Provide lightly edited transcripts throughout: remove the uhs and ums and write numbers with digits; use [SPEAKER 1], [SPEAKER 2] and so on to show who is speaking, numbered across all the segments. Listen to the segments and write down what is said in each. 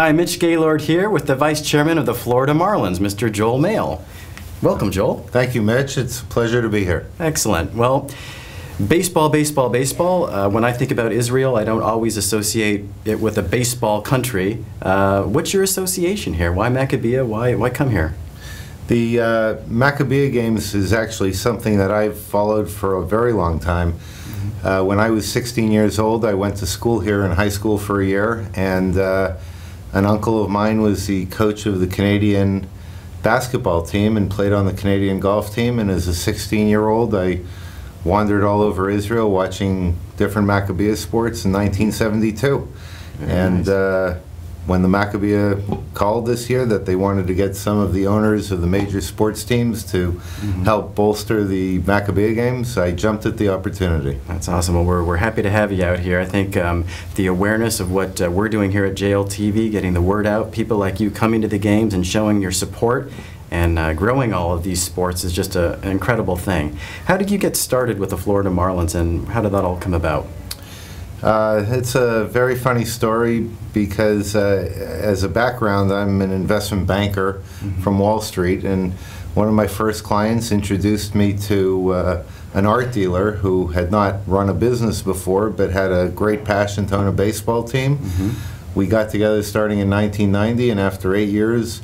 [SPEAKER 1] Hi, Mitch Gaylord here with the Vice Chairman of the Florida Marlins, Mr. Joel Mael. Welcome, Joel.
[SPEAKER 2] Thank you, Mitch. It's a pleasure to be here.
[SPEAKER 1] Excellent. Well, baseball. When I think about Israel, I don't always associate it with a baseball country. What's your association here? Why Maccabiah? Why come here?
[SPEAKER 2] The Maccabiah games is actually something that I've followed for a very long time. When I was 16 years old, I went to school here in high school for a year, and an uncle of mine was the coach of the Canadian basketball team and played on the Canadian golf team. And as a 16-year-old, I wandered all over Israel watching different Maccabiah sports in 1972.
[SPEAKER 1] Very
[SPEAKER 2] and
[SPEAKER 1] nice.
[SPEAKER 2] When the Maccabiah called this year that they wanted to get some of the owners of the major sports teams to help bolster the Maccabiah games, I jumped at the opportunity.
[SPEAKER 1] That's awesome. Well, we're happy to have you out here. I think the awareness of what we're doing here at JLTV, getting the word out, people like you coming to the games and showing your support and growing all of these sports is just an incredible thing. How did you get started with the Florida Marlins, and how did that all come about?
[SPEAKER 2] It's a very funny story because as a background, I'm an investment banker from Wall Street, and one of my first clients introduced me to an art dealer who had not run a business before but had a great passion to own a baseball team. We got together starting in 1990, and after 8 years,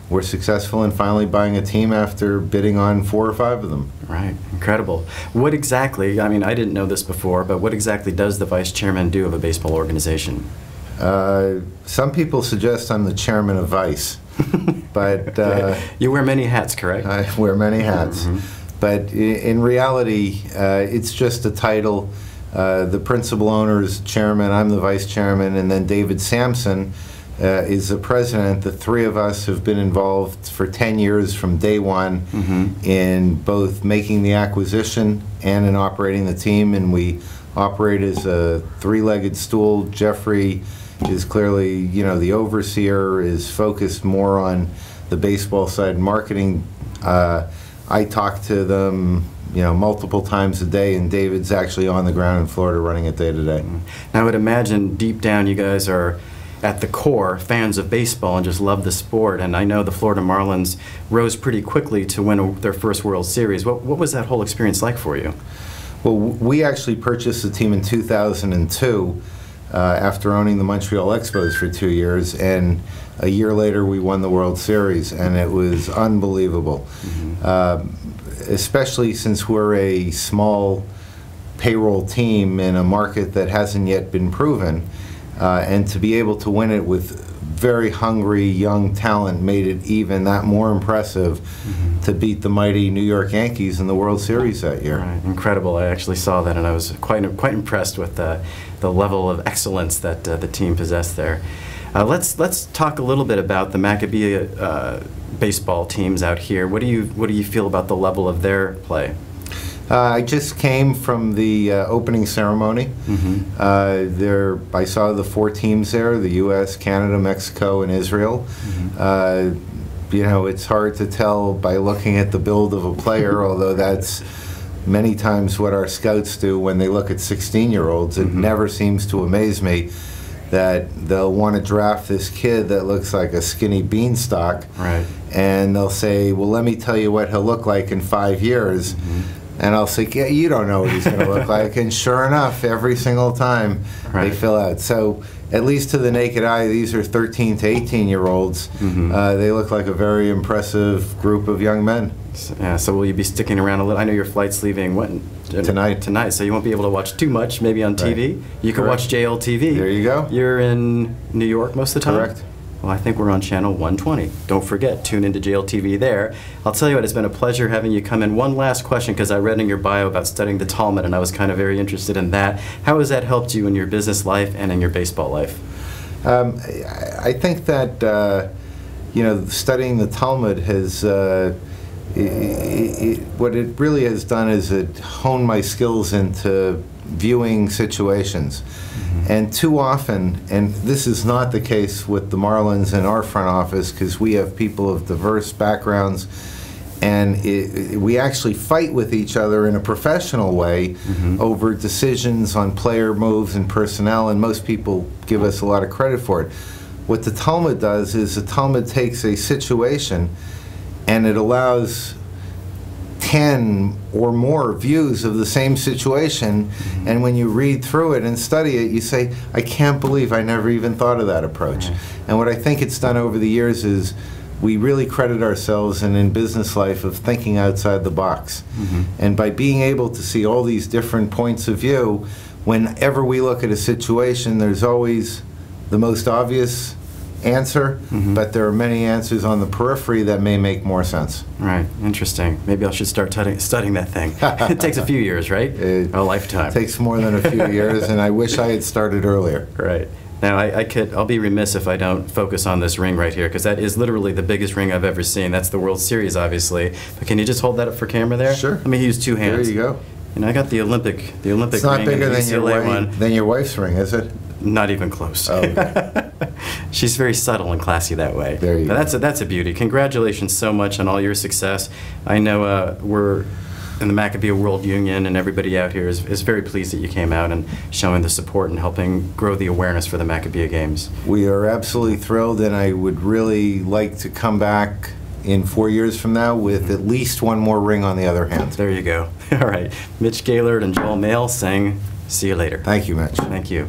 [SPEAKER 2] we're successful in finally buying a team after bidding on 4 or 5 of them.
[SPEAKER 1] Right, incredible. What exactly, I mean, I didn't know this before, but what exactly does the vice chairman do of a baseball organization?
[SPEAKER 2] Some people suggest I'm the chairman of vice, but
[SPEAKER 1] you wear many hats, correct?
[SPEAKER 2] I wear many hats. But in reality, it's just a title. The principal owner is chairman, I'm the vice chairman, and then David Sampson is the president. The 3 of us have been involved for 10 years from day one in both making the acquisition and in operating the team, and we operate as a 3-legged stool. Jeffrey is clearly, you know, the overseer, is focused more on the baseball side, marketing. I talk to them, you know, multiple times a day, and David's actually on the ground in Florida running it day to day.
[SPEAKER 1] Now, I would imagine deep down you guys are at the core fans of baseball and just love the sport, and I know the Florida Marlins rose pretty quickly to win their first World Series. What was that whole experience like for you?
[SPEAKER 2] Well, we actually purchased the team in 2002 after owning the Montreal Expos for 2 years, and a year later we won the World Series, and it was unbelievable. Especially since we're a small payroll team in a market that hasn't yet been proven. And to be able to win it with very hungry young talent made it even that more impressive to beat the mighty New York Yankees in the World Series that year.
[SPEAKER 1] Right. Incredible. I actually saw that, and I was quite impressed with the level of excellence that the team possessed there. Let's talk a little bit about the Maccabiah baseball teams out here. What do you feel about the level of their play?
[SPEAKER 2] I just came from the opening ceremony. I saw the 4 teams there, the U.S., Canada, Mexico, and Israel. You know, it's hard to tell by looking at the build of a player, although that's many times what our scouts do when they look at 16-year-olds. It never seems to amaze me that they'll want to draft this kid that looks like a skinny beanstalk, and they'll say, well, let me tell you what he'll look like in 5 years. And I'll say, yeah, you don't know what he's going to look like. And sure enough, every single time they fill out. So at least to the naked eye, these are 13 to 18-year-olds. They look like a very impressive group of young men.
[SPEAKER 1] Yeah, so will you be sticking around a little? I know your flight's leaving
[SPEAKER 2] tonight.
[SPEAKER 1] Tonight, so you won't be able to watch too much, maybe on TV. You can watch JLTV.
[SPEAKER 2] There you go.
[SPEAKER 1] You're in New York most of the time?
[SPEAKER 2] Correct.
[SPEAKER 1] Well, I think we're on channel 120. Don't forget, tune into JLTV there. I'll tell you what, it's been a pleasure having you come in. One last question, because I read in your bio about studying the Talmud, and I was kind of very interested in that. How has that helped you in your business life and in your baseball life?
[SPEAKER 2] I think that, you know, studying the Talmud has, what it really has done is it honed my skills into viewing situations. And too often, and this is not the case with the Marlins in our front office because we have people of diverse backgrounds, and we actually fight with each other in a professional way over decisions on player moves and personnel, and most people give us a lot of credit for it. what the Talmud does is the Talmud takes a situation and it allows 10 or more views of the same situation, and when you read through it and study it, you say, I can't believe I never even thought of that approach. And what I think it's done over the years is we really credit ourselves and in business life of thinking outside the box. And by being able to see all these different points of view, whenever we look at a situation, there's always the most obvious answer, but there are many answers on the periphery that may make more sense.
[SPEAKER 1] Right, interesting. Maybe I should start studying that thing. It takes a few years, right? A lifetime.
[SPEAKER 2] It takes more than a few years, and I wish I had started earlier.
[SPEAKER 1] Right. Now, I'll be remiss if I don't focus on this ring right here, because that is literally the biggest ring I've ever seen. That's the World Series, obviously. But can you just hold that up for camera there?
[SPEAKER 2] Sure.
[SPEAKER 1] Let me use two hands.
[SPEAKER 2] There you go.
[SPEAKER 1] And I got the Olympic
[SPEAKER 2] It's
[SPEAKER 1] ring.
[SPEAKER 2] not bigger
[SPEAKER 1] and the
[SPEAKER 2] than your wife's ring, is it?
[SPEAKER 1] Not even close.
[SPEAKER 2] Oh, okay.
[SPEAKER 1] She's very subtle and classy that way.
[SPEAKER 2] There you go.
[SPEAKER 1] That's a beauty. Congratulations so much on all your success. I know we're in the Maccabiah World Union, and everybody out here is very pleased that you came out and showing the support and helping grow the awareness for the Maccabiah Games.
[SPEAKER 2] We are absolutely thrilled, and I would really like to come back in 4 years from now with at least one more ring on the other hand.
[SPEAKER 1] There you go. All right. Mitch Gaylord and Mael saying, see you later.
[SPEAKER 2] Thank you, Mitch.
[SPEAKER 1] Thank you.